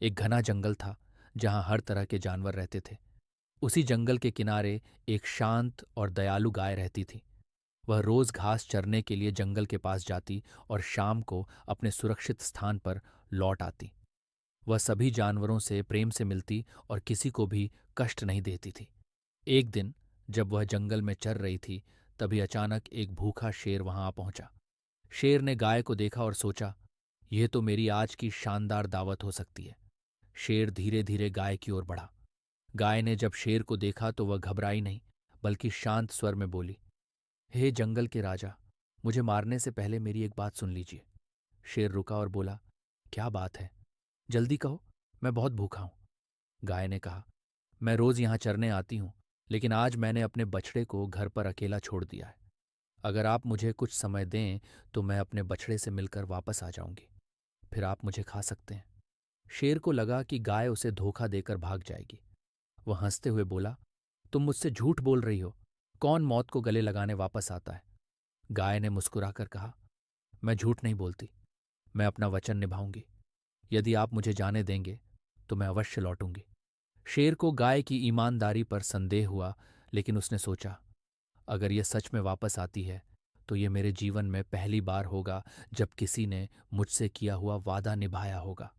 एक घना जंगल था जहां हर तरह के जानवर रहते थे। उसी जंगल के किनारे एक शांत और दयालु गाय रहती थी। वह रोज घास चरने के लिए जंगल के पास जाती और शाम को अपने सुरक्षित स्थान पर लौट आती। वह सभी जानवरों से प्रेम से मिलती और किसी को भी कष्ट नहीं देती थी। एक दिन जब वह जंगल में चर रही थी, तभी अचानक एक भूखा शेर वहां आ पहुंचा। शेर ने गाय को देखा और सोचा, यह तो मेरी आज की शानदार दावत हो सकती है। शेर धीरे धीरे गाय की ओर बढ़ा। गाय ने जब शेर को देखा तो वह घबराई नहीं, बल्कि शांत स्वर में बोली, हे जंगल के राजा, मुझे मारने से पहले मेरी एक बात सुन लीजिए। शेर रुका और बोला, क्या बात है? जल्दी कहो, मैं बहुत भूखा हूं। गाय ने कहा, मैं रोज यहां चरने आती हूं, लेकिन आज मैंने अपने बछड़े को घर पर अकेला छोड़ दिया है। अगर आप मुझे कुछ समय दें तो मैं अपने बछड़े से मिलकर वापस आ जाऊंगी। फिर आप मुझे खा सकते हैं। शेर को लगा कि गाय उसे धोखा देकर भाग जाएगी। वह हंसते हुए बोला, तुम मुझसे झूठ बोल रही हो। कौन मौत को गले लगाने वापस आता है? गाय ने मुस्कुराकर कहा, मैं झूठ नहीं बोलती। मैं अपना वचन निभाऊंगी। यदि आप मुझे जाने देंगे तो मैं अवश्य लौटूंगी। शेर को गाय की ईमानदारी पर संदेह हुआ, लेकिन उसने सोचा, अगर यह सच में वापस आती है तो ये मेरे जीवन में पहली बार होगा जब किसी ने मुझसे किया हुआ वादा निभाया होगा।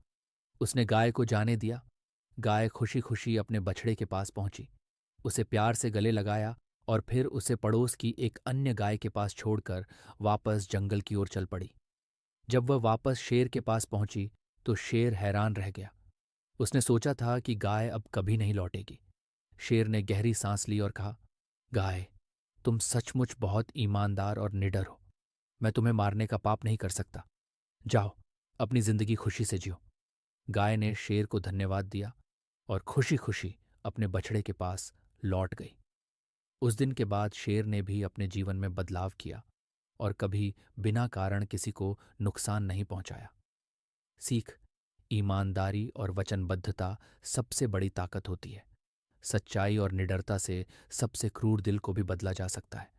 उसने गाय को जाने दिया। गाय खुशी खुशी अपने बछड़े के पास पहुंची, उसे प्यार से गले लगाया और फिर उसे पड़ोस की एक अन्य गाय के पास छोड़कर वापस जंगल की ओर चल पड़ी। जब वह वापस शेर के पास पहुंची तो शेर हैरान रह गया। उसने सोचा था कि गाय अब कभी नहीं लौटेगी। शेर ने गहरी सांस ली और कहा, गाय, तुम सचमुच बहुत ईमानदार और निडर हो। मैं तुम्हें मारने का पाप नहीं कर सकता। जाओ, अपनी जिंदगी खुशी से जियो। गाय ने शेर को धन्यवाद दिया और खुशी खुशी अपने बछड़े के पास लौट गई। उस दिन के बाद शेर ने भी अपने जीवन में बदलाव किया और कभी बिना कारण किसी को नुकसान नहीं पहुंचाया। सीख, ईमानदारी और वचनबद्धता सबसे बड़ी ताकत होती है। सच्चाई और निडरता से सबसे क्रूर दिल को भी बदला जा सकता है।